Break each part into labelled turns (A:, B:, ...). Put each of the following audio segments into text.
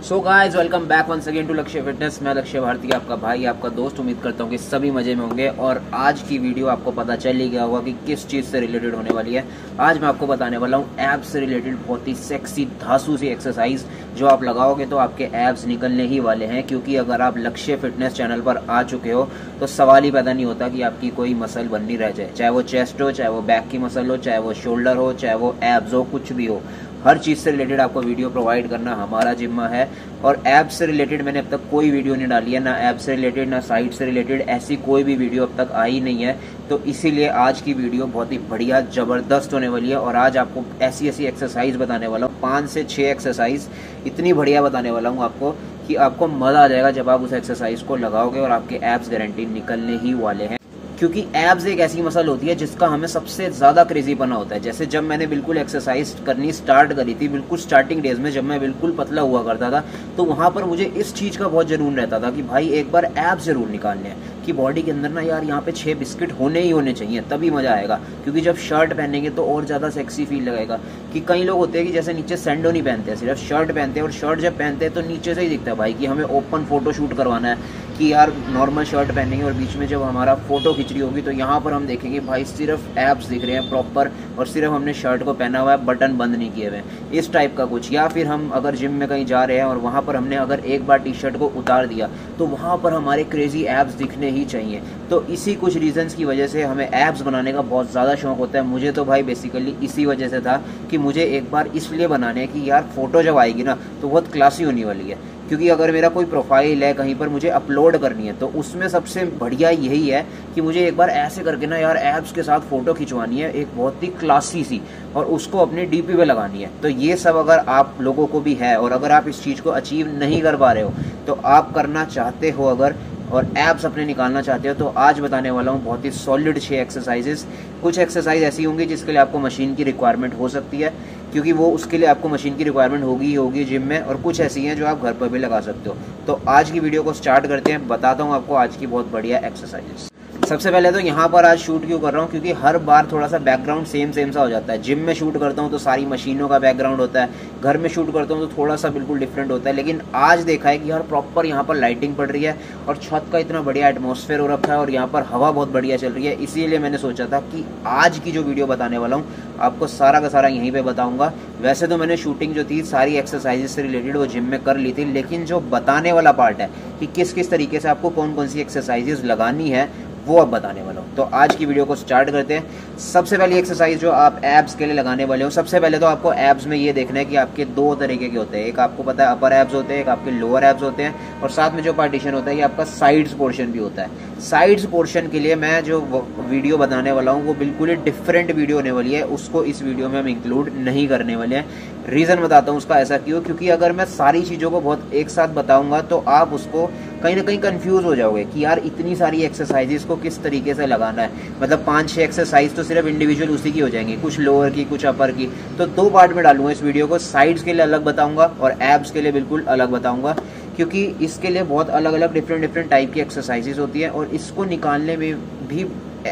A: So guys welcome back once again to Lakshya fitness. मैं लक्ष्य भारती, आपका भाई, आपका दोस्त। उम्मीद करता हूँ कि सभी मजे में होंगे। और आज की वीडियो आपको पता चल ही गया होगा कि किस चीज़ से रिलेटेड होने वाली है। आज मैं आपको बताने वाला हूँ एब्स से रिलेटेड बहुत ही सेक्सी धांसू सी एक्सरसाइज जो आप लगाओगे तो आपके एब्स निकलने ही वाले हैं। क्योंकि अगर आप लक्ष्य फिटनेस चैनल पर आ चुके हो तो सवाल ही पैदा नहीं होता कि आपकी कोई मसल बननी रह जाए, चाहे वो चेस्ट हो, चाहे वो बैक की मसल हो, चाहे वो शोल्डर हो, चाहे वो एब्स हो, कुछ भी हो। हर चीज़ से रिलेटेड आपको वीडियो प्रोवाइड करना हमारा जिम्मा है। और ऐप से रिलेटेड मैंने अब तक कोई वीडियो नहीं डाली है, ना ऐप से रिलेटेड ना साइट से रिलेटेड, ऐसी कोई भी वीडियो अब तक आई नहीं है। तो इसीलिए आज की वीडियो बहुत ही बढ़िया ज़बरदस्त होने वाली है। और आज आपको ऐसी ऐसी एक्सरसाइज बताने वाला हूँ, 5 से 6 एक्सरसाइज इतनी बढ़िया बताने वाला हूँ आपको कि आपको मज़ा आ जाएगा जब आप उस एक्सरसाइज को लगाओगे। और आपके एब्स गारंटी निकलने ही वाले हैं। क्योंकि एब्स एक ऐसी मसल होती है जिसका हमें सबसे ज़्यादा क्रेजीपना होता है। जैसे जब मैंने बिल्कुल एक्सरसाइज करनी स्टार्ट करी थी, बिल्कुल स्टार्टिंग डेज में, जब मैं बिल्कुल पतला हुआ करता था, तो वहाँ पर मुझे इस चीज़ का बहुत जुनून रहता था कि भाई एक बार एब्स जरूर निकालने हैं, कि बॉडी के अंदर ना यार यहाँ पे 6 बिस्किट होने ही होने चाहिए, तभी मज़ा आएगा। क्योंकि जब शर्ट पहनेंगे तो और ज़्यादा सेक्सी फील लगेगा। कि कई लोग होते हैं कि जैसे नीचे सैंडो नहीं पहनते हैं, सिर्फ शर्ट पहनते हैं, और शर्ट जब पहनते हैं तो नीचे से ही दिखता है भाई कि हमें ओपन फोटो शूट करवाना है, कि यार नॉर्मल शर्ट पहनेंगे और बीच में जब हमारा फोटो खिंच रही होगी तो यहाँ पर हम देखेंगे भाई सिर्फ एब्स दिख रहे हैं प्रॉपर, और सिर्फ हमने शर्ट को पहना हुआ है, बटन बंद नहीं किए हुए, इस टाइप का कुछ। या फिर हम अगर जिम में कहीं जा रहे हैं और वहाँ पर हमने अगर एक बार टी शर्ट को उतार दिया तो वहाँ पर हमारे क्रेजी एब्स दिखने ही चाहिए। तो इसी कुछ रीजंस की वजह से हमें एब्स बनाने का बहुत ज़्यादा शौक होता है। मुझे तो भाई बेसिकली इसी वजह से था कि मुझे एक बार इसलिए बनाने हैं कि यार फोटो जब आएगी ना तो बहुत क्लासी होने वाली है। क्योंकि अगर मेरा कोई प्रोफाइल है कहीं पर मुझे अपलोड करनी है तो उसमें सबसे बढ़िया यही है कि मुझे एक बार ऐसे करके ना यार एब्स के साथ फोटो खिंचवानी है, एक बहुत ही क्लासी सी, और उसको अपने डीपी पे लगानी है। तो ये सब अगर आप लोगों को भी है और अगर आप इस चीज़ को अचीव नहीं कर पा रहे हो, तो आप करना चाहते हो अगर, और एब्स अपने निकालना चाहते हो, तो आज बताने वाला हूँ बहुत ही सॉलिड 6 एक्सरसाइजेस। कुछ एक्सरसाइज ऐसी होंगी जिसके लिए आपको मशीन की रिक्वायरमेंट हो सकती है, क्योंकि वो उसके लिए आपको मशीन की रिक्वायरमेंट होगी ही होगी जिम में, और कुछ ऐसी हैं जो आप घर पर भी लगा सकते हो। तो आज की वीडियो को स्टार्ट करते हैं, बताता हूँ आपको आज की बहुत बढ़िया एक्सरसाइजेस। सबसे पहले तो यहाँ पर आज शूट क्यों कर रहा हूँ, क्योंकि हर बार थोड़ा सा बैकग्राउंड सेम सा हो जाता है। जिम में शूट करता हूँ तो सारी मशीनों का बैकग्राउंड होता है, घर में शूट करता हूँ तो थोड़ा सा बिल्कुल डिफरेंट होता है। लेकिन आज देखा है कि यार प्रॉपर यहाँ पर लाइटिंग पड़ रही है और छत का इतना बढ़िया एटमॉस्फेयर हो रखा है और यहाँ पर हवा बहुत बढ़िया चल रही है। इसीलिए मैंने सोचा था कि आज की जो वीडियो बताने वाला हूँ आपको सारा का सारा यहीं पे बताऊंगा। वैसे तो मैंने शूटिंग जो थी सारी एक्सरसाइजेस से रिलेटेड वो जिम में कर ली थी, लेकिन जो बताने वाला पार्ट है कि किस किस तरीके से आपको कौन कौन सी एक्सरसाइजेस लगानी है वो अब बताने वाला हूँ। तो आज की वीडियो को स्टार्ट करते हैं। सबसे पहली एक्सरसाइज जो आप एब्स के लिए लगाने वाले हो, सबसे पहले तो आपको एब्स में ये देखना है कि आपके 2 तरीके के होते हैं। एक आपको पता है अपर एब्स होते हैं, एक आपके लोअर एब्स होते हैं, और साथ में जो पार्टीशन होता है ये आपका साइड्स पोर्शन भी होता है। साइड्स पोर्शन के लिए मैं जो वीडियो बनाने वाला हूँ वो बिल्कुल ही डिफरेंट वीडियो होने वाली है, उसको इस वीडियो में हम इंक्लूड नहीं करने वाले हैं। रीज़न बताता हूँ उसका, ऐसा क्यों, क्योंकि अगर मैं सारी चीज़ों को बहुत एक साथ बताऊंगा तो आप उसको कहीं ना कहीं कंफ्यूज हो जाओगे कि यार इतनी सारी एक्सरसाइजेस को किस तरीके से लगाना है। मतलब 5-6 एक्सरसाइज तो सिर्फ इंडिविजुअल उसी की हो जाएंगी, कुछ लोअर की कुछ अपर की। तो 2 पार्ट में डालूंगा इस वीडियो को, साइड्स के लिए अलग बताऊंगा और एब्स के लिए बिल्कुल अलग बताऊंगा, क्योंकि इसके लिए बहुत अलग अलग डिफरेंट टाइप की एक्सरसाइजेस होती हैं। और इसको निकालने में भी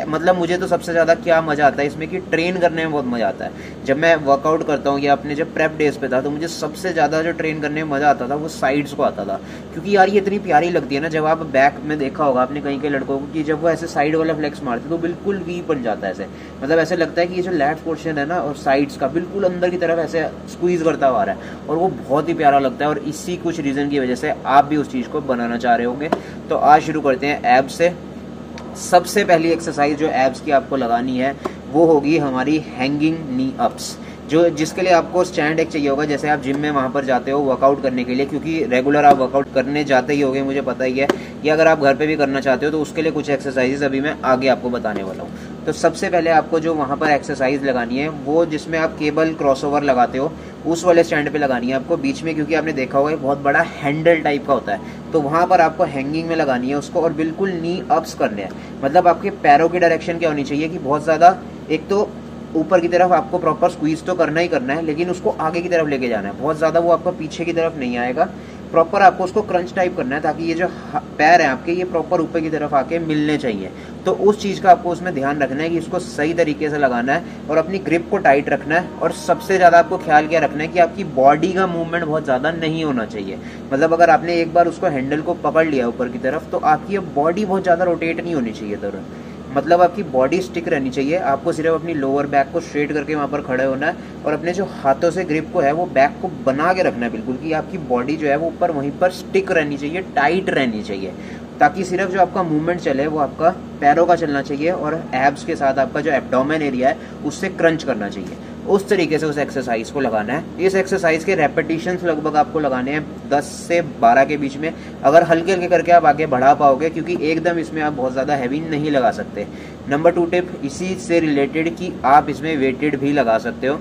A: मतलब मुझे तो सबसे ज़्यादा क्या मज़ा आता है इसमें कि ट्रेन करने में बहुत मज़ा आता है। जब मैं वर्कआउट करता हूँ या अपने जब प्रेप डेज पे था तो मुझे सबसे ज़्यादा जो ट्रेन करने में मज़ा आता था वो साइड्स को आता था। क्योंकि यार ये इतनी प्यारी लगती है ना, जब आप बैक में देखा होगा आपने कई कई लड़कों को कि जब वो ऐसे साइड वाला फ्लेक्स मारते तो बिल्कुल वी बन जाता है ऐसे। मतलब ऐसे लगता है कि ये जो लेफ्ट पोर्शन है ना और साइड्स का बिल्कुल अंदर की तरफ ऐसे स्क्वीज करता हुआ आ रहा है, और वो बहुत ही प्यारा लगता है। और इसी कुछ रीज़न की वजह से आप भी उस चीज़ को बनाना चाह रहे होंगे। तो आज शुरू करते हैं एब्स से। सबसे पहली एक्सरसाइज जो एब्स की आपको लगानी है वो होगी हमारी हैंगिंग नी अप्स, जो जिसके लिए आपको स्टैंड एक चाहिए होगा। जैसे आप जिम में वहाँ पर जाते हो वर्कआउट करने के लिए, क्योंकि रेगुलर आप वर्कआउट करने जाते ही होगे, मुझे पता ही है, या अगर आप घर पे भी करना चाहते हो तो उसके लिए कुछ एक्सरसाइजेस अभी मैं आगे आपको बताने वाला हूँ। तो सबसे पहले आपको जो वहाँ पर एक्सरसाइज लगानी है वो जिसमें आप केबल क्रॉसओवर लगाते हो उस वाले स्टैंड पे लगानी है आपको बीच में, क्योंकि आपने देखा होगा बहुत बड़ा हैंडल टाइप का होता है। तो वहाँ पर आपको हैंगिंग में लगानी है उसको, और बिल्कुल नी अप्स करने हैं। मतलब आपके पैरों की डायरेक्शन क्या होनी चाहिए कि बहुत ज़्यादा, एक तो ऊपर की तरफ आपको प्रॉपर स्क्वीज तो करना ही करना है, लेकिन उसको आगे की तरफ लेके जाना है। बहुत ज़्यादा वो आपका पीछे की तरफ नहीं आएगा, प्रॉपर आपको उसको क्रंच टाइप करना है ताकि ये जो पैर है आपके ये प्रॉपर ऊपर की तरफ आके मिलने चाहिए। तो उस चीज़ का आपको उसमें ध्यान रखना है कि इसको सही तरीके से लगाना है और अपनी ग्रिप को टाइट रखना है। और सबसे ज़्यादा आपको ख्याल क्या रखना है कि आपकी बॉडी का मूवमेंट बहुत ज़्यादा नहीं होना चाहिए। मतलब अगर आपने एक बार उसको हैंडल को पकड़ लिया ऊपर की तरफ तो आपकी बॉडी बहुत ज़्यादा रोटेट नहीं होनी चाहिए तुरंत। मतलब आपकी बॉडी स्टिक रहनी चाहिए। आपको सिर्फ अपनी लोअर बैक को स्ट्रेट करके वहाँ पर खड़े होना है और अपने जो हाथों से ग्रिप को है वो बैक को बना के रखना है बिल्कुल, कि आपकी बॉडी जो है वो ऊपर वहीं पर स्टिक रहनी चाहिए, टाइट रहनी चाहिए, ताकि सिर्फ जो आपका मूवमेंट चले वो आपका पैरों का चलना चाहिए और एब्स के साथ आपका जो एब्डोमेन एरिया है उससे क्रंच करना चाहिए। उस तरीके से उस एक्सरसाइज को लगाना है। इस एक्सरसाइज के रेपिटेशंस लगभग आपको लगाने हैं 10 से 12 के बीच में। अगर हल्के हल्के करके आप आगे बढ़ा पाओगे, क्योंकि एकदम इसमें आप बहुत ज़्यादा हैवी नहीं लगा सकते। नंबर 2 टिप इसी से रिलेटेड कि आप इसमें वेटेड भी लगा सकते हो।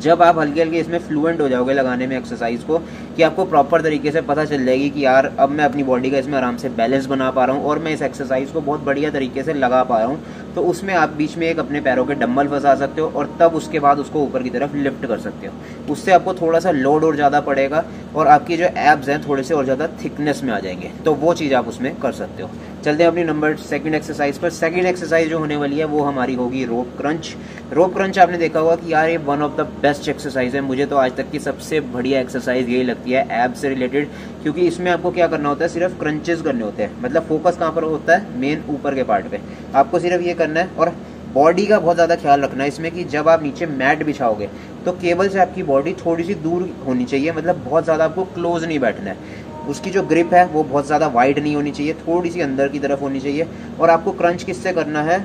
A: जब आप हल्के हल्के इसमें फ्लुएंट हो जाओगे लगाने में एक्सरसाइज को, कि आपको प्रॉपर तरीके से पता चल जाएगी कि यार अब मैं अपनी बॉडी का इसमें आराम से बैलेंस बना पा रहा हूँ और मैं इस एक्सरसाइज को बहुत बढ़िया तरीके से लगा पा रहा हूँ, तो उसमें आप बीच में एक अपने पैरों के डंबल फंसा सकते हो और तब उसके बाद उसको ऊपर की तरफ लिफ्ट कर सकते हो। उससे आपको थोड़ा सा लोड और ज़्यादा पड़ेगा और आपकी जो एब्स हैं थोड़े से और ज़्यादा थिकनेस में आ जाएंगे, तो वो चीज़ आप उसमें कर सकते हो। चलते हैं अपनी सेकंड एक्सरसाइज पर। सेकंड एक्सरसाइज जो होने वाली है वो हमारी होगी रोप क्रंच। रोप क्रंच आपने देखा होगा कि यार ये one of the best exercise है। मुझे तो आज तक की सबसे बढ़िया एक्सरसाइज यही लगती है एब्स से रिलेटेड, क्योंकि इसमें आपको क्या करना होता है, सिर्फ क्रंचेस करने होते हैं। मतलब फोकस कहाँ पर होता है, मेन ऊपर के पार्ट पे आपको सिर्फ ये करना है। और बॉडी का बहुत ज़्यादा ख्याल रखना है इसमें कि जब आप नीचे मैट बिछाओगे तो केबल से आपकी बॉडी थोड़ी सी दूर होनी चाहिए। मतलब बहुत ज़्यादा आपको क्लोज नहीं बैठना है। उसकी जो ग्रिप है वो बहुत ज़्यादा वाइड नहीं होनी चाहिए, थोड़ी सी अंदर की तरफ होनी चाहिए। और आपको क्रंच किससे करना है,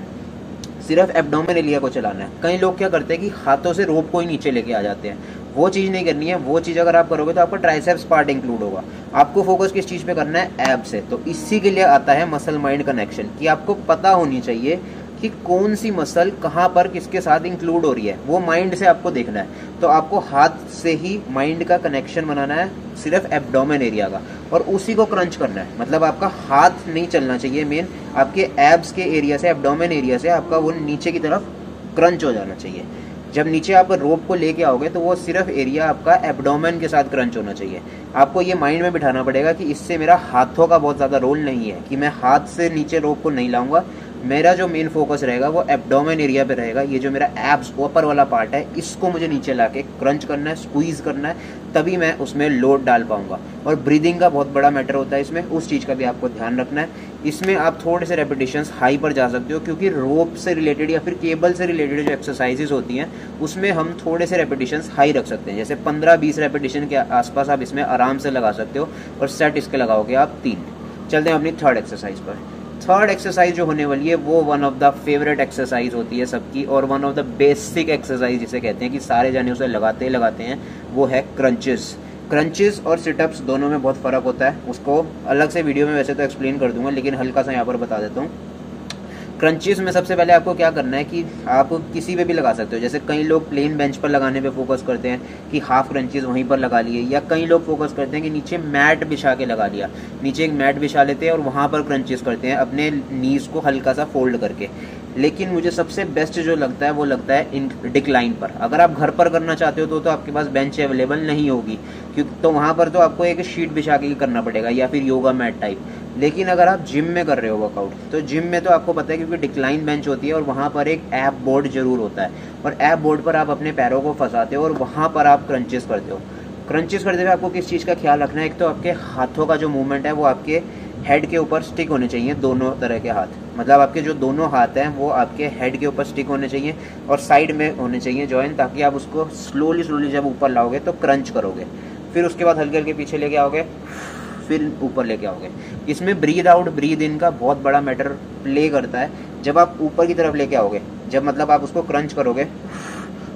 A: सिर्फ एब्डोमेन एरिया को चलाना है। कई लोग क्या करते हैं कि हाथों से रोप को ही नीचे लेके आ जाते हैं, वो चीज़ नहीं करनी है। वो चीज़ अगर आप करोगे तो आपका ट्राइसेप्स पार्ट इंक्लूड होगा। आपको फोकस किस चीज़ पे करना है, एब से। तो इसी के लिए आता है मसल माइंड कनेक्शन, कि आपको पता होनी चाहिए कि कौन सी मसल कहाँ पर किसके साथ इंक्लूड हो रही है, वो माइंड से आपको देखना है। तो आपको हाथ से ही माइंड का कनेक्शन बनाना है सिर्फ एब्डोमेन एरिया का, और उसी को क्रंच करना है। मतलब आपका हाथ नहीं चलना चाहिए, मेन आपके एब्स के एरिया से, एब्डोमेन एरिया से आपका वो नीचे की तरफ क्रंच हो जाना चाहिए। जब नीचे आप रोप को लेके आओगे तो वो सिर्फ एरिया आपका एब्डोमेन के साथ क्रंच होना चाहिए। आपको ये माइंड में बिठाना पड़ेगा कि इससे मेरा हाथों का बहुत ज़्यादा रोल नहीं है, कि मैं हाथ से नीचे रोप को नहीं लाऊंगा। मेरा जो मेन फोकस रहेगा वो एब्डोमेन एरिया पे रहेगा। ये जो मेरा एब्स ऊपर वाला पार्ट है इसको मुझे नीचे लाके क्रंच करना है, स्क्वीज करना है, तभी मैं उसमें लोड डाल पाऊंगा। और ब्रीदिंग का बहुत बड़ा मैटर होता है इसमें, उस चीज़ का भी आपको ध्यान रखना है। इसमें आप थोड़े से रेपिटेशंस हाई पर जा सकते हो, क्योंकि रोप से रिलेटेड या फिर केबल से रिलेटेड जो एक्सरसाइजेज होती हैं उसमें हम थोड़े से रेपिटेशंस हाई रख सकते हैं। जैसे 15-20 रेपिटेशन के आसपास आप इसमें आराम से लगा सकते हो, और सेट इसके लगाओगे आप 3। चलते हैं अपनी थर्ड एक्सरसाइज पर। थर्ड एक्सरसाइज जो होने वाली है वो one of the favourite exercise होती है सबकी, और one of the basic exercise जिसे कहते हैं कि सारे जने उसे लगाते हैं, वो है क्रंचेस। क्रंचेस और सिटअप्स दोनों में बहुत फ़र्क होता है, उसको अलग से वीडियो में वैसे तो एक्सप्लेन कर दूंगा, लेकिन हल्का सा यहाँ पर बता देता हूँ। क्रंचेस में सबसे पहले आपको क्या करना है कि आप किसी पे भी लगा सकते हो। जैसे कई लोग प्लेन बेंच पर लगाने पे फोकस करते हैं कि हाफ क्रंचेस वहीं पर लगा लिए, या कई लोग फोकस करते हैं कि नीचे मैट बिछा के लगा लिया, नीचे एक मैट बिछा लेते हैं और वहाँ पर क्रंचेस करते हैं अपने नीज को हल्का सा फोल्ड करके। लेकिन मुझे सबसे बेस्ट जो लगता है वो लगता है इन डिक्लाइन पर। अगर आप घर पर करना चाहते हो तो आपके पास बेंच अवेलेबल नहीं होगी, क्योंकि तो वहाँ पर तो आपको एक शीट बिछा के करना पड़ेगा या फिर योगा मैट टाइप। लेकिन अगर आप जिम में कर रहे हो वर्कआउट, तो जिम में तो आपको पता है क्योंकि डिक्लाइन बेंच होती है और वहाँ पर एक ऐप बोर्ड जरूर होता है, और ऐप बोर्ड पर आप अपने पैरों को फंसाते हो और वहाँ पर आप क्रंचेस करते हो। क्रंचेस करते हुए आपको किस चीज़ का ख्याल रखना है, एक तो आपके हाथों का जो मूवमेंट है वो आपके हेड के ऊपर स्टिक होने चाहिए, दोनों तरह के हाथ। मतलब आपके जो दोनों हाथ हैं वो आपके हेड के ऊपर स्टिक होने चाहिए और साइड में होने चाहिए जॉइन, ताकि आप उसको स्लोली जब ऊपर लाओगे तो क्रंच करोगे। फिर उसके बाद हल्के हल्के पीछे लेके आओगे, फिर ऊपर लेके आओगे। इसमें ब्रीद आउट ब्रीद इन का बहुत बड़ा मैटर प्ले करता है। जब आप ऊपर की तरफ लेके आओगे, जब मतलब आप उसको क्रंच करोगे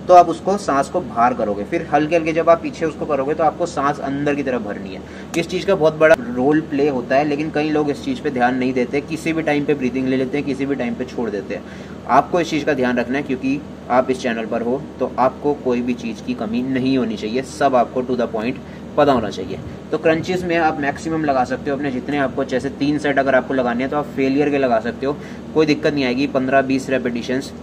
A: तो आप उसको सांस को बाहर करोगे, फिर हल्के हल्के जब आप पीछे उसको करोगे तो आपको सांस अंदर की तरफ भरनी है। इस चीज़ का बहुत बड़ा रोल प्ले होता है, लेकिन कई लोग इस चीज़ पे ध्यान नहीं देते, किसी भी टाइम पे ब्रीदिंग ले लेते हैं, किसी भी टाइम पे छोड़ देते हैं। आपको इस चीज़ का ध्यान रखना है, क्योंकि आप इस चैनल पर हो तो आपको कोई भी चीज़ की कमी नहीं होनी चाहिए, सब आपको टू द पॉइंट पता होना चाहिए। तो क्रंचेस में आप मैक्सिमम लगा सकते हो अपने जितने आपको, जैसे 3 सेट अगर आपको लगाने हैं तो आप फेलियर के लगा सकते हो, कोई दिक्कत नहीं आएगी। 15-20 रेपिटेशंस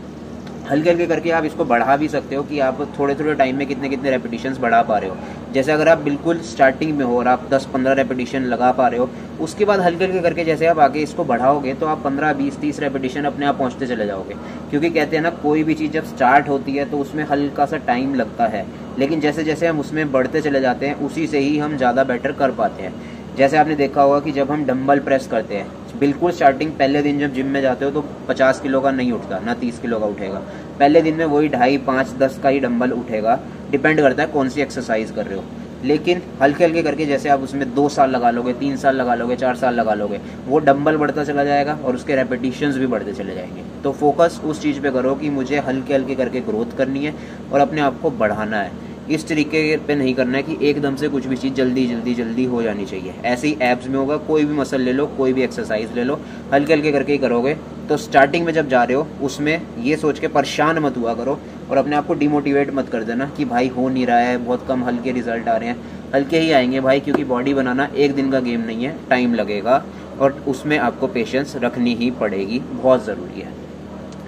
A: हल्के हल्के करके आप इसको बढ़ा भी सकते हो कि आप थोड़े थोड़े टाइम में कितने कितने रेपिटेशंस बढ़ा पा रहे हो। जैसे अगर आप बिल्कुल स्टार्टिंग में हो और आप 10-15 रेपिटेशन लगा पा रहे हो, उसके बाद हल्के हल्के करके जैसे आप आगे इसको बढ़ाओगे तो आप 15-20-30 रेपिटेशन अपने आप पहुंचते चले जाओगे। क्योंकि कहते हैं ना, कोई भी चीज़ जब स्टार्ट होती है तो उसमें हल्का सा टाइम लगता है, लेकिन जैसे जैसे हम उसमें बढ़ते चले जाते हैं उसी से ही हम ज़्यादा बेटर कर पाते हैं। जैसे आपने देखा होगा कि जब हम डंबल प्रेस करते हैं, बिल्कुल स्टार्टिंग पहले दिन जब जिम में जाते हो तो 50 किलो का नहीं उठता, ना 30 किलो का उठेगा। पहले दिन में वही 2.5, 5, 10 का ही डंबल उठेगा, डिपेंड करता है कौन सी एक्सरसाइज कर रहे हो। लेकिन हल्के हल्के करके जैसे आप उसमें 2 साल लगा लोगे, 3 साल लगा लोगे, 4 साल लगा लोगे, वो डंबल बढ़ता चला जाएगा और उसके रेपिटेशंस भी बढ़ते चले जाएंगे। तो फोकस उस चीज़ पे करो कि मुझे हल्के हल्के करके ग्रोथ करनी है और अपने आप को बढ़ाना है। इस तरीके पे नहीं करना है कि एकदम से कुछ भी चीज़ जल्दी जल्दी जल्दी हो जानी चाहिए। ऐसे ही एब्स में होगा, कोई भी मसल ले लो, कोई भी एक्सरसाइज ले लो, हल्के हल्के करके ही करोगे। तो स्टार्टिंग में जब जा रहे हो उसमें ये सोच के परेशान मत हुआ करो और अपने आप को डिमोटिवेट मत कर देना कि भाई हो नहीं रहा है, बहुत कम हल्के रिजल्ट आ रहे हैं। हल्के ही आएंगे भाई, क्योंकि बॉडी बनाना एक दिन का गेम नहीं है, टाइम लगेगा और उसमें आपको पेशेंस रखनी ही पड़ेगी, बहुत ज़रूरी है।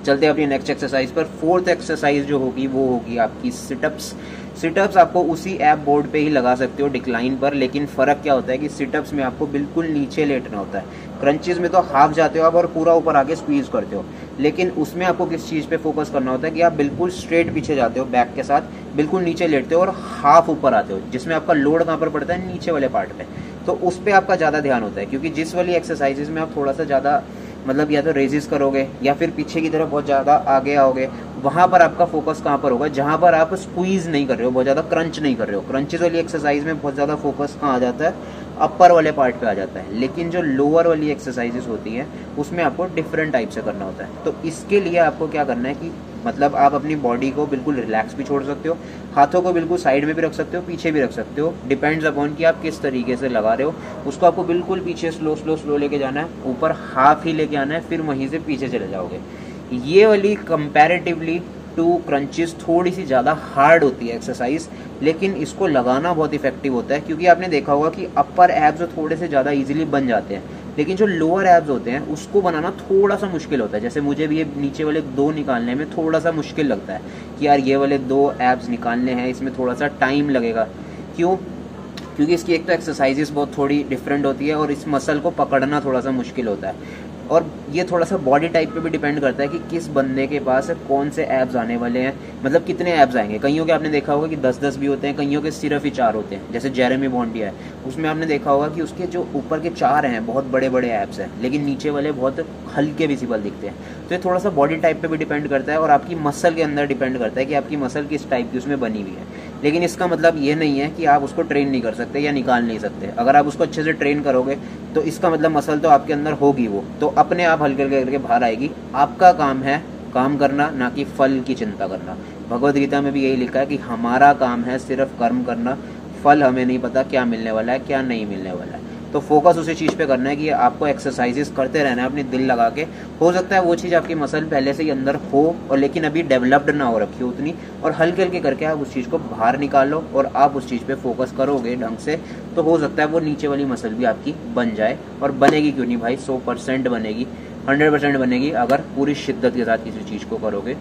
A: चलते हैं अपनी नेक्स्ट एक्सरसाइज पर। 4th एक्सरसाइज जो होगी वो होगी आपकी सिटअप्स। सिटअप्स आपको उसी ऐप बोर्ड पे ही लगा सकते हो डिक्लाइन पर, लेकिन फ़र्क क्या होता है कि सिटअप्स में आपको बिल्कुल नीचे लेटना होता है। क्रंचेस में तो हाफ जाते हो आप और पूरा ऊपर आके स्क्वीज करते हो, लेकिन उसमें आपको किस चीज़ पे फोकस करना होता है कि आप बिल्कुल स्ट्रेट पीछे जाते हो बैक के साथ, बिल्कुल नीचे लेटते हो और हाफ ऊपर आते हो, जिसमें आपका लोड कहाँ पर पड़ता है, नीचे वाले पार्ट पे। तो उस पर आपका ज़्यादा ध्यान होता है, क्योंकि जिस वाली एक्सरसाइजेज में आप थोड़ा सा ज़्यादा मतलब या तो रेजिस करोगे या फिर पीछे की तरफ बहुत ज़्यादा आगे आओगे, वहाँ पर आपका फोकस कहाँ पर होगा, जहाँ पर आप स्क्वीज नहीं कर रहे हो, बहुत ज़्यादा क्रंच नहीं कर रहे हो। क्रंचेस वाली एक्सरसाइज में बहुत ज़्यादा फोकस कहाँ आ जाता है, अपर वाले पार्ट पे आ जाता है। लेकिन जो लोअर वाली एक्सरसाइजेस होती हैं उसमें आपको डिफरेंट टाइप से करना होता है। तो इसके लिए आपको क्या करना है कि मतलब आप अपनी बॉडी को बिल्कुल रिलैक्स भी छोड़ सकते हो, हाथों को बिल्कुल साइड में भी रख सकते हो, पीछे भी रख सकते हो, डिपेंड्स अपॉन कि आप किस तरीके से लगा रहे हो। उसको आपको बिल्कुल पीछे स्लो स्लो स्लो लेके जाना है, ऊपर हाफ ही लेके आना है, फिर वहीं से पीछे चले जाओगे। ये वाली कंपैरेटिवली टू क्रंचेस थोड़ी सी ज़्यादा हार्ड होती है एक्सरसाइज, लेकिन इसको लगाना बहुत इफेक्टिव होता है, क्योंकि आपने देखा होगा कि अपर एब्स थोड़े से ज़्यादा इजीली बन जाते हैं, लेकिन जो लोअर एब्स होते हैं उसको बनाना थोड़ा सा मुश्किल होता है। जैसे मुझे भी ये नीचे वाले 2 निकालने में थोड़ा सा मुश्किल लगता है कि यार ये वाले 2 एब्स निकालने हैं, इसमें थोड़ा सा टाइम लगेगा। क्यों? क्योंकि इसकी एक तो एक्सरसाइजेस बहुत थोड़ी डिफरेंट होती है और इस मसल को पकड़ना थोड़ा सा मुश्किल होता है। और ये थोड़ा सा बॉडी टाइप पे भी डिपेंड करता है कि किस बंदे के पास कौन से एब्स आने वाले हैं, मतलब कितने एब्स आएंगे। कईयों के आपने देखा होगा कि 10-10 भी होते हैं, कईयों के सिर्फ ही 4 होते हैं। जैसे जेरेमी बॉन्डिया है, उसमें आपने देखा होगा कि उसके जो ऊपर के 4 हैं बहुत बड़े बड़े एब्स हैं, लेकिन नीचे वाले बहुत हल्के विजिबल दिखते हैं। तो ये थोड़ा सा बॉडी टाइप पे भी डिपेंड करता है और आपकी मसल के अंदर डिपेंड करता है कि आपकी मसल किस टाइप की उसमें बनी हुई है। लेकिन इसका मतलब ये नहीं है कि आप उसको ट्रेन नहीं कर सकते या निकाल नहीं सकते। अगर आप उसको अच्छे से ट्रेन करोगे तो इसका मतलब मसल तो आपके अंदर होगी, वो तो अपने आप हल्के हल्के करके बाहर आएगी। आपका काम है काम करना, ना कि फल की चिंता करना। भगवद गीता में भी यही लिखा है कि हमारा काम है सिर्फ कर्म करना, फल हमें नहीं पता क्या मिलने वाला है क्या नहीं मिलने वाला है। तो फोकस उसी चीज़ पे करना है कि आपको एक्सरसाइजेस करते रहना है अपनी दिल लगा के। हो सकता है वो चीज़ आपकी मसल पहले से ही अंदर हो और लेकिन अभी डेवलप्ड ना हो रखी हो उतनी, और हल्के हल्के करके आप उस चीज़ को बाहर निकालो और आप उस चीज़ पे फोकस करोगे ढंग से, तो हो सकता है वो नीचे वाली मसल भी आपकी बन जाए। और बनेगी क्यों नहीं भाई, 100% बनेगी, 100% बनेगी अगर पूरी शिद्दत के साथ किसी चीज़ को करोगे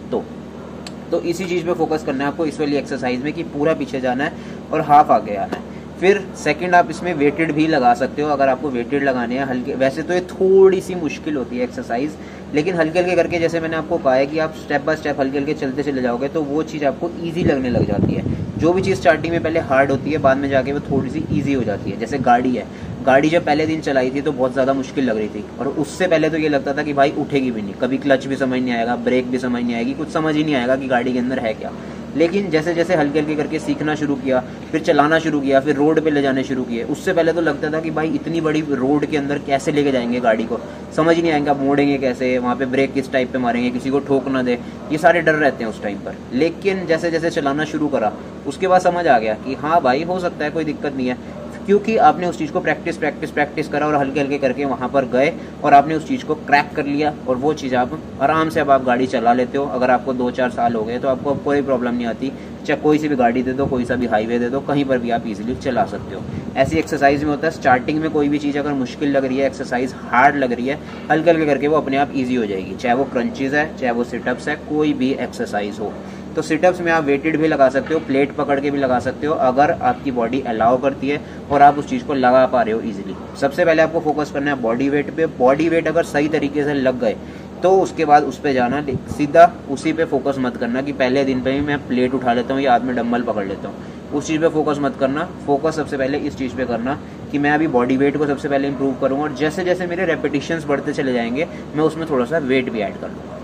A: तो इसी चीज़ पे फोकस करना है आपको इस वाली एक्सरसाइज में कि पूरा पीछे जाना है और हाफ आगे आना है। फिर सेकंड आप इसमें वेटेड भी लगा सकते हो अगर आपको वेटेड लगाने हैं हल्के। वैसे तो ये थोड़ी सी मुश्किल होती है एक्सरसाइज, लेकिन हल्के हल्के करके जैसे मैंने आपको कहा है कि आप स्टेप बाय स्टेप हल्के हल्के चलते चले जाओगे तो वो चीज़ आपको ईजी लगने लग जाती है। जो भी चीज़ स्टार्टिंग में पहले हार्ड होती है बाद में जाके वो थोड़ी सी ईजी हो जाती है। जैसे गाड़ी है, गाड़ी जब पहले दिन चलाई थी तो बहुत ज़्यादा मुश्किल लग रही थी और उससे पहले तो ये लगता था कि भाई उठेगी भी नहीं, कभी क्लच भी समझ नहीं आएगा, ब्रेक भी समझ नहीं आएगी, कुछ समझ ही नहीं आएगा कि गाड़ी के अंदर है क्या। लेकिन जैसे जैसे हल्के हल्के करके सीखना शुरू किया, फिर चलाना शुरू किया, फिर रोड पे ले जाने शुरू किए, उससे पहले तो लगता था कि भाई इतनी बड़ी रोड के अंदर कैसे लेके जाएंगे गाड़ी को, समझ ही नहीं आएगा, मोड़ेंगे कैसे, वहाँ पे ब्रेक किस टाइप पे मारेंगे, किसी को ठोक ना दे, ये सारे डर रहते हैं उस टाइम पर। लेकिन जैसे जैसे चलाना शुरू करा उसके बाद समझ आ गया कि हाँ भाई हो सकता है, कोई दिक्कत नहीं है, क्योंकि आपने उस चीज़ को प्रैक्टिस करा और हल्के हल्के करके वहाँ पर गए और आपने उस चीज़ को क्रैक कर लिया और वो चीज़ आप आराम से अब आप गाड़ी चला लेते हो। अगर आपको 2-4 साल हो गए तो आपको अब कोई प्रॉब्लम नहीं आती चाहे कोई सी भी गाड़ी दे दो, कोई सा भी हाईवे दे दो, कहीं पर भी आप इजीली चला सकते हो। ऐसी एक्सरसाइज में होता है स्टार्टिंग में कोई भी चीज़ अगर मुश्किल लग रही है, एक्सरसाइज हार्ड लग रही है, हल्के हल्के करके वो अपने आप ईजी हो जाएगी। चाहे वो क्रंचेज है, चाहे वो सिटअप्स है, कोई भी एक्सरसाइज हो। तो सिटअप्स में आप वेटेड भी लगा सकते हो, प्लेट पकड़ के भी लगा सकते हो, अगर आपकी बॉडी अलाउ करती है और आप उस चीज़ को लगा पा रहे हो इजीली। सबसे पहले आपको फोकस करना है बॉडी वेट पे। बॉडी वेट अगर सही तरीके से लग गए तो उसके बाद उस पर जाना, सीधा उसी पे फोकस मत करना कि पहले दिन पे ही मैं प्लेट उठा लेता हूँ या हाथ में डंबल पकड़ लेता हूँ। उस चीज़ पे फोकस मत करना। फोकस सबसे पहले इस चीज़ पे करना कि मैं अभी बॉडी वेट को सबसे पहले इंप्रूव करूँगा, और जैसे जैसे मेरे रेपिटेशंस बढ़ते चले जाएंगे मैं उसमें थोड़ा सा वेट भी ऐड कर लूँगा।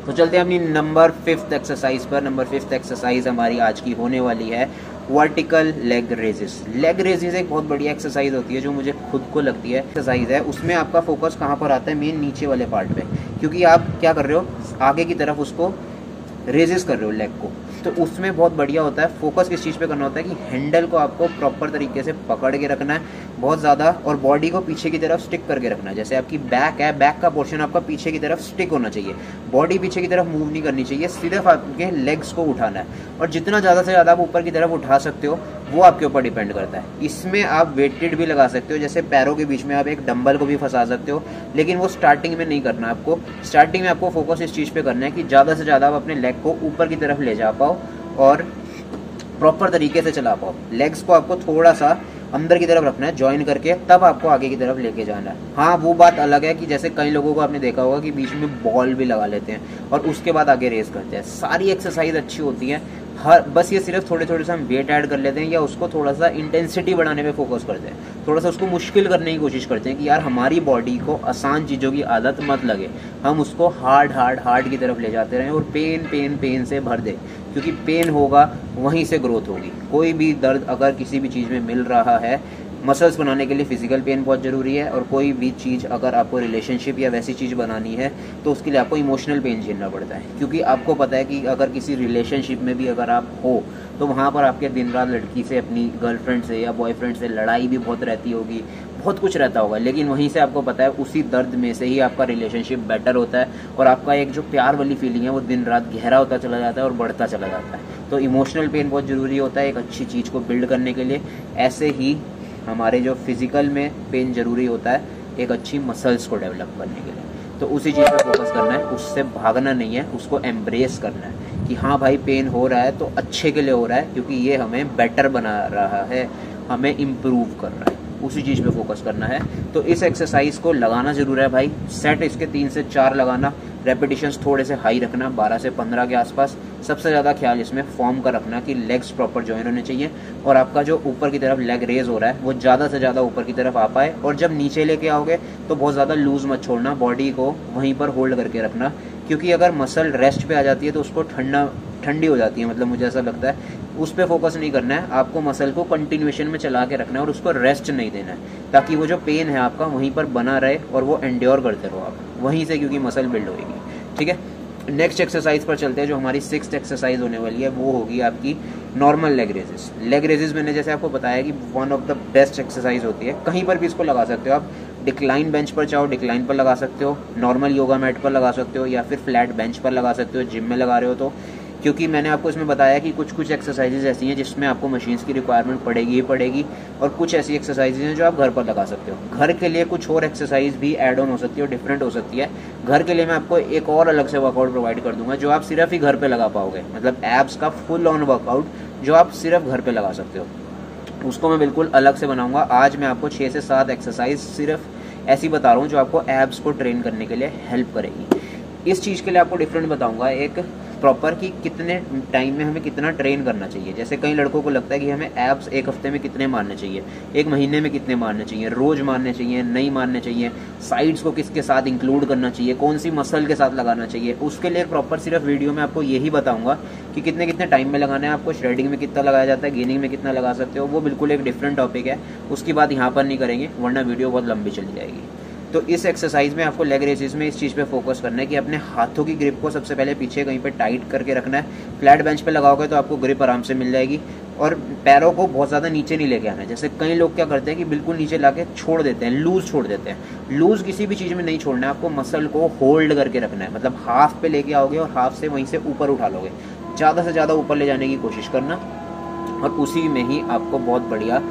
A: तो चलते हैं अपनी नंबर 5th एक्सरसाइज पर। नंबर 5th एक्सरसाइज हमारी आज की होने वाली है vertical leg raises. Leg raises एक बहुत बढ़िया एक्सरसाइज होती है जो मुझे खुद को लगती है एक्सरसाइज है। उसमें आपका फोकस कहाँ पर आता है? मेन नीचे वाले पार्ट पे, क्योंकि आप क्या कर रहे हो, आगे की तरफ उसको रेजेस कर रहे हो लेग को। तो उसमें बहुत बढ़िया होता है, फोकस किस चीज़ पे करना होता है कि हैंडल को आपको प्रॉपर तरीके से पकड़ के रखना है बहुत ज़्यादा, और बॉडी को पीछे की तरफ स्टिक करके रखना है। जैसे आपकी बैक है, बैक का पोर्शन आपका पीछे की तरफ स्टिक होना चाहिए, बॉडी पीछे की तरफ मूव नहीं करनी चाहिए, सिर्फ आपके लेग्स को उठाना है। और जितना ज़्यादा से ज़्यादा आप ऊपर की तरफ उठा सकते हो वो आपके ऊपर डिपेंड करता है। इसमें आप वेटेड भी लगा सकते हो, जैसे पैरों के बीच में आप एक डंबल को भी फंसा सकते हो, लेकिन वो स्टार्टिंग में नहीं करना आपको। स्टार्टिंग में आपको फोकस इस चीज़ पे करना है कि ज़्यादा से ज़्यादा आप अपने लेग को ऊपर की तरफ ले जा पाओ और प्रॉपर तरीके से चला पाओ। लेग्स को आपको थोड़ा सा अंदर की तरफ रखना है ज्वाइन करके, तब आपको आगे की तरफ लेके जाना है। हाँ, वो बात अलग है कि जैसे कई लोगों को आपने देखा होगा कि बीच में बॉल भी लगा लेते हैं और उसके बाद आगे रेस करते हैं। सारी एक्सरसाइज अच्छी होती है, हर बस ये सिर्फ थोड़े थोड़े से हम वेट ऐड कर लेते हैं या उसको थोड़ा सा इंटेंसिटी बढ़ाने पे फोकस करते हैं, थोड़ा सा उसको मुश्किल करने की कोशिश करते हैं कि यार हमारी बॉडी को आसान चीज़ों की आदत मत लगे, हम उसको हार्ड की तरफ ले जाते रहें और पेन से भर दें, क्योंकि पेन होगा वहीं से ग्रोथ होगी। कोई भी दर्द अगर किसी भी चीज़ में मिल रहा है, मसल्स बनाने के लिए फिजिकल पेन बहुत ज़रूरी है, और कोई भी चीज़ अगर आपको रिलेशनशिप या वैसी चीज़ बनानी है तो उसके लिए आपको इमोशनल पेन झेलना पड़ता है। क्योंकि आपको पता है कि अगर किसी रिलेशनशिप में भी अगर आप हो तो वहाँ पर आपके दिन रात लड़की से, अपनी गर्लफ्रेंड से या बॉयफ्रेंड से लड़ाई भी बहुत रहती होगी, बहुत कुछ रहता होगा, लेकिन वहीं से आपको पता है उसी दर्द में से ही आपका रिलेशनशिप बेटर होता है और आपका एक जो प्यार वाली फीलिंग है वो दिन रात गहरा होता चला जाता है और बढ़ता चला जाता है। तो इमोशनल पेन बहुत ज़रूरी होता है एक अच्छी चीज़ को बिल्ड करने के लिए। ऐसे ही हमारे जो फिजिकल में पेन ज़रूरी होता है एक अच्छी मसल्स को डेवलप करने के लिए। तो उसी चीज़ पे फोकस करना है, उससे भागना नहीं है, उसको एम्ब्रेस करना है कि हाँ भाई पेन हो रहा है तो अच्छे के लिए हो रहा है, क्योंकि ये हमें बेटर बना रहा है, हमें इम्प्रूव कर रहा है, उसी चीज़ पे फोकस करना है। तो इस एक्सरसाइज को लगाना ज़रूर है भाई। सेट इसके 3 से 4 लगाना, रेपिटेशंस थोड़े से हाई रखना, 12 से 15 के आसपास। सबसे ज़्यादा ख्याल इसमें फॉर्म का रखना कि लेग्स प्रॉपर जॉइन होने चाहिए और आपका जो ऊपर की तरफ लेग रेज हो रहा है वो ज़्यादा से ज़्यादा ऊपर की तरफ आ पाए। और जब नीचे लेके आओगे तो बहुत ज़्यादा लूज़ मत छोड़ना, बॉडी को वहीं पर होल्ड करके रखना, क्योंकि अगर मसल रेस्ट पे आ जाती है तो उसको ठंडी हो जाती है, मतलब मुझे ऐसा लगता है। उस पर फोकस नहीं करना है, आपको मसल को कंटिन्यूएशन में चला के रखना है और उसको रेस्ट नहीं देना है, ताकि वो जो पेन है आपका वहीं पर बना रहे और वो एंड्योर करते रहो आप वहीं से, क्योंकि मसल बिल्ड होगी। ठीक है, नेक्स्ट एक्सरसाइज पर चलते हैं। जो हमारी 6th एक्सरसाइज होने वाली है वो होगी आपकी normal leg raises. Leg raises मैंने जैसे आपको बताया कि one of the best exercise होती है, कहीं पर भी इसको लगा सकते हो आप। डिक्लाइन बेंच पर चाहो डिक्लाइन पर लगा सकते हो, नॉर्मल योगा मैट पर लगा सकते हो, या फिर फ्लैट बेंच पर लगा सकते हो जिम में लगा रहे हो तो। क्योंकि मैंने आपको इसमें बताया कि कुछ एक्सरसाइजेज ऐसी हैं जिसमें आपको मशीन्स की रिक्वायरमेंट पड़ेगी ही पड़ेगी, और कुछ ऐसी एक्सरसाइजेज हैं जो आप घर पर लगा सकते हो। घर के लिए कुछ और एक्सरसाइज भी ऐड ऑन हो सकती है और डिफरेंट हो सकती है। घर के लिए मैं आपको एक और अलग से वर्कआउट प्रोवाइड कर दूंगा जो आप सिर्फ ही घर पर लगा पाओगे, मतलब एब्स का फुल ऑन वर्कआउट जो आप सिर्फ घर पर लगा सकते हो, उसको मैं बिल्कुल अलग से बनाऊंगा। आज मैं आपको 6 से 7 एक्सरसाइज सिर्फ ऐसी बता रहा हूँ जो आपको एब्स को ट्रेन करने के लिए हेल्प करेगी। इस चीज़ के लिए आपको डिफरेंट बताऊंगा एक प्रॉपर कि कितने टाइम में हमें कितना ट्रेन करना चाहिए। जैसे कई लड़कों को लगता है कि हमें एब्स एक हफ्ते में कितने मारने चाहिए, एक महीने में कितने मारने चाहिए, रोज मारने चाहिए, नहीं मारने चाहिए, साइड्स को किसके साथ इंक्लूड करना चाहिए, कौन सी मसल के साथ लगाना चाहिए। उसके लिए प्रॉपर सिर्फ वीडियो में आपको यही बताऊंगा कि कितने कितने टाइम में लगाना है आपको, श्रेडिंग में कितना लगाया जाता है, गेनिंग में कितना लगा सकते हो, वो बिल्कुल एक डिफरेंट टॉपिक है, उसकी बात यहाँ पर नहीं करेंगे वरना वीडियो बहुत लंबी चली जाएगी। तो इस एक्सरसाइज में आपको लेग रेसेस में इस चीज़ पे फोकस करना है कि अपने हाथों की ग्रिप को सबसे पहले पीछे कहीं पे टाइट करके रखना है। फ्लैट बेंच पे लगाओगे तो आपको ग्रिप आराम से मिल जाएगी, और पैरों को बहुत ज़्यादा नीचे नहीं लेके आना है। जैसे कई लोग क्या करते हैं कि बिल्कुल नीचे लाके छोड़ देते हैं, लूज छोड़ देते हैं। लूज किसी भी चीज़ में नहीं छोड़ना है, आपको मसल को होल्ड करके रखना है, मतलब हाफ पे लेके आओगे और हाफ से वहीं से ऊपर उठा लोगे, ज़्यादा से ज़्यादा ऊपर ले जाने की कोशिश करना, और उसी में ही आपको बहुत बढ़िया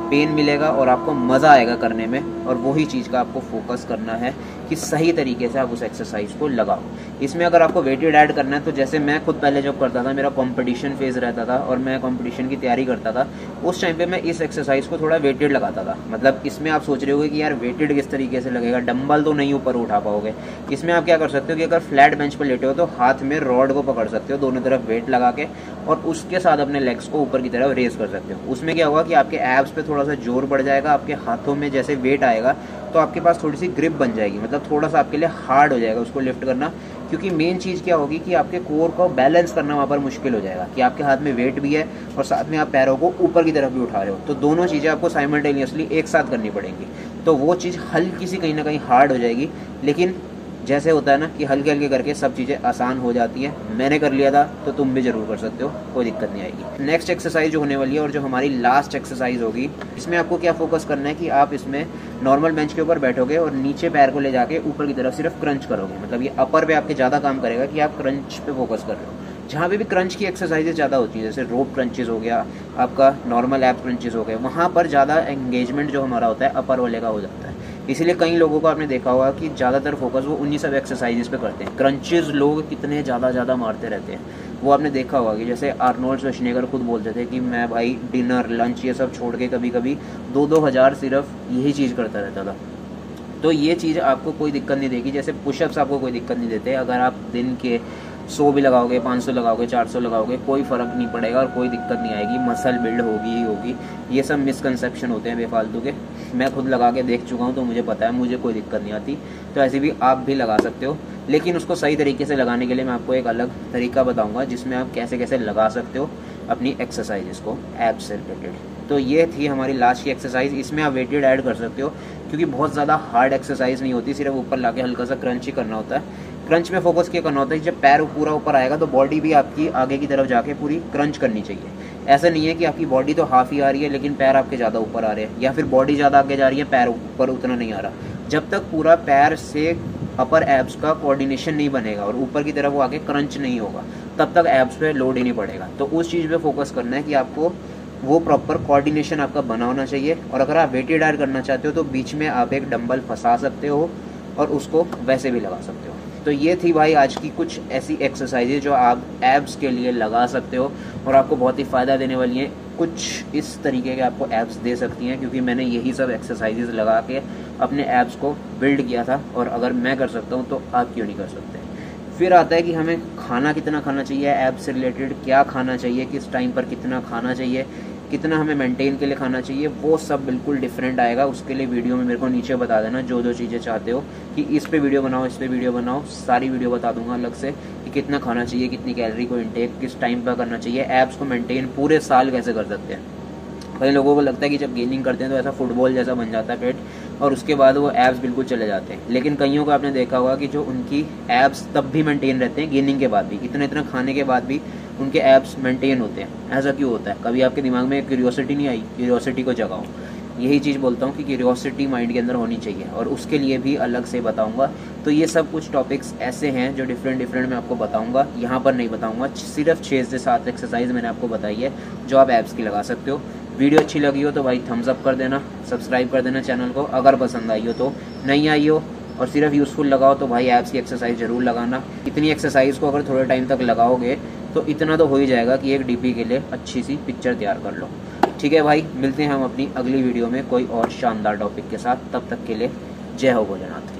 A: पेन मिलेगा और आपको मज़ा आएगा करने में। और वही चीज़ का आपको फोकस करना है कि सही तरीके से आप उस एक्सरसाइज को लगाओ। इसमें अगर आपको वेटेड ऐड करना है तो जैसे मैं खुद पहले जब करता था, मेरा कंपटीशन फेज रहता था और मैं कंपटीशन की तैयारी करता था, उस टाइम पे मैं इस एक्सरसाइज को थोड़ा वेटेड लगाता था। मतलब इसमें आप सोच रहे होगे कि यार वेटेड किस तरीके से लगेगा, डंबल तो नहीं ऊपर उठा पाओगे। इसमें आप क्या कर सकते हो कि अगर फ्लैट बेंच पर लेटे हो तो हाथ में रॉड को पकड़ सकते हो दोनों तरफ वेट लगा के, और उसके साथ अपने लेग्स को ऊपर की तरफ रेज कर सकते हो। उसमें क्या होगा कि आपके एब्स पे थोड़ा सा जोर बढ़ जाएगा, आपके हाथों में जैसे वेट आएगा तो आपके पास थोड़ी सी ग्रिप बन जाएगी, मतलब थोड़ा सा आपके लिए हार्ड हो जाएगा उसको लिफ्ट करना। क्योंकि मेन चीज़ क्या होगी कि आपके कोर को बैलेंस करना वहाँ पर मुश्किल हो जाएगा कि आपके हाथ में वेट भी है और साथ में आप पैरों को ऊपर की तरफ भी उठा रहे हो, तो दोनों चीज़ें आपको साइमल्टेनियसली एक साथ करनी पड़ेंगी। तो वो चीज़ हल्की सी कहीं ना कहीं हार्ड हो जाएगी, लेकिन जैसे होता है ना कि हल्के हल्के करके सब चीज़ें आसान हो जाती हैं। मैंने कर लिया था तो तुम भी ज़रूर कर सकते हो, कोई दिक्कत नहीं आएगी। नेक्स्ट एक्सरसाइज जो होने वाली है और जो हमारी लास्ट एक्सरसाइज होगी, इसमें आपको क्या फोकस करना है कि आप इसमें नॉर्मल बेंच के ऊपर बैठोगे और नीचे पैर को ले जाके ऊपर की तरफ सिर्फ क्रंच करोगे। मतलब ये अपर पे आपके ज़्यादा काम करेगा कि आप क्रंच पे फोकस कर रहे हो। जहाँ पे भी क्रंच की एक्सरसाइजेज ज़्यादा होती हैं, जैसे रोप क्रंचेस हो गया, आपका नॉर्मल ऐप क्रंचेस हो गए, वहाँ पर ज़्यादा एंगेजमेंट जो हमारा होता है अपर वाले का हो जाता है। इसीलिए कई लोगों को आपने देखा होगा कि ज़्यादातर फोकस वो उन्हीं सब एक्सरसाइजेस पे करते हैं। क्रंचेस लोग कितने ज़्यादा मारते रहते हैं, वो आपने देखा होगा कि जैसे आर्नोल्ड श्वार्ज़नेगर खुद बोलते थे कि मैं भाई डिनर लंच ये सब छोड़ के कभी कभी 2-2 हज़ार सिर्फ यही चीज़ करता रहता था। तो ये चीज़ आपको कोई दिक्कत नहीं देगी। जैसे पुशअप्स आपको कोई दिक्कत नहीं देते, अगर आप दिन के 100 भी लगाओगे, 500 लगाओगे, 400 लगाओगे, कोई फ़र्क नहीं पड़ेगा और कोई दिक्कत नहीं आएगी, मसल बिल्ड होगी ही होगी। ये सब मिसकंसेप्शन होते हैं बेफालतू के, मैं खुद लगा के देख चुका हूँ तो मुझे पता है, मुझे कोई दिक्कत नहीं आती। तो ऐसे भी आप भी लगा सकते हो, लेकिन उसको सही तरीके से लगाने के लिए मैं आपको एक अलग तरीका बताऊँगा जिसमें आप कैसे कैसे लगा सकते हो अपनी एक्सरसाइजेस को एब्स से रिलेटेड। तो ये थी हमारी लास्ट की एक्सरसाइज। इसमें आप वेटेड ऐड कर सकते हो क्योंकि बहुत ज़्यादा हार्ड एक्सरसाइज नहीं होती, सिर्फ ऊपर लाके हल्का सा क्रंच ही करना होता है। क्रंच में फोकस क्या करना होता है, जब पैर पूरा ऊपर आएगा तो बॉडी भी आपकी आगे की तरफ जाके पूरी क्रंच करनी चाहिए। ऐसा नहीं है कि आपकी बॉडी तो हाफ ही आ रही है लेकिन पैर आपके ज़्यादा ऊपर आ रहे हैं, या फिर बॉडी ज़्यादा आगे जा रही है पैर ऊपर उतना नहीं आ रहा। जब तक पूरा पैर से अपर एब्स का कोऑर्डिनेशन नहीं बनेगा और ऊपर की तरफ वो आगे क्रंच नहीं होगा, तब तक एब्स पे लोड ही नहीं पड़ेगा। तो उस चीज़ पे फोकस करना है कि आपको वो प्रॉपर कोऑर्डिनेशन आपका बना होना चाहिए। और अगर आप वेटेड ऐड करना चाहते हो तो बीच में आप एक डंबल फंसा सकते हो और उसको वैसे भी लगा सकते हो। तो ये थी भाई आज की कुछ ऐसी एक्सरसाइजेज जो आप एब्स के लिए लगा सकते हो और आपको बहुत ही फ़ायदा देने वाली हैं। कुछ इस तरीके के आपको एब्स दे सकती हैं, क्योंकि मैंने यही सब एक्सरसाइजेज लगा के अपने एब्स को बिल्ड किया था, और अगर मैं कर सकता हूँ तो आप क्यों नहीं कर सकते। फिर आता है कि हमें खाना कितना खाना चाहिए, एब्स से रिलेटेड क्या खाना चाहिए, किस टाइम पर कितना खाना चाहिए, कितना हमें मेंटेन के लिए खाना चाहिए, वो सब बिल्कुल डिफरेंट आएगा। उसके लिए वीडियो में मेरे को नीचे बता देना जो जो चीज़ें चाहते हो कि इस पे वीडियो बनाओ, इस पे वीडियो बनाओ, सारी वीडियो बता दूंगा अलग से कि कितना खाना चाहिए, कितनी कैलोरी को इनटेक किस टाइम पर करना चाहिए, एब्स को मेंटेन पूरे साल कैसे कर सकते हैं। कई लोगों को लगता है कि जब गेनिंग करते हैं तो ऐसा फुटबॉल जैसा बन जाता है पेट और उसके बाद वो एब्स बिल्कुल चले जाते हैं, लेकिन कईयों को आपने देखा होगा कि जो उनकी एब्स तब भी मेंटेन रहते हैं, गेनिंग के बाद भी, इतना खाने के बाद भी उनके एब्स मेंटेन होते हैं। ऐसा क्यों होता है? कभी आपके दिमाग में क्यूरियोसिटी नहीं आई? क्यूरियोसिटी को जगाओ। यही चीज़ बोलता हूँ कि क्यूरियोसिटी माइंड के अंदर होनी चाहिए, और उसके लिए भी अलग से बताऊँगा। तो ये सब कुछ टॉपिक्स ऐसे हैं जो डिफरेंट मैं आपको बताऊँगा, यहाँ पर नहीं बताऊँगा। सिर्फ 6 से 7 एक्सरसाइज मैंने आपको बताई है जो आप एब्स की लगा सकते हो। वीडियो अच्छी लगी हो तो भाई थम्स अप कर देना, सब्सक्राइब कर देना चैनल को। अगर पसंद आई हो तो, नहीं आई हो और सिर्फ यूज़फुल लगाओ तो भाई एब्स की एक्सरसाइज ज़रूर लगाना। इतनी एक्सरसाइज को अगर थोड़े टाइम तक लगाओगे तो इतना तो हो ही जाएगा कि एक डीपी के लिए अच्छी सी पिक्चर तैयार कर लो। ठीक है भाई, मिलते हैं हम अपनी अगली वीडियो में कोई और शानदार टॉपिक के साथ। तब तक के लिए जय हो भोलेनाथ।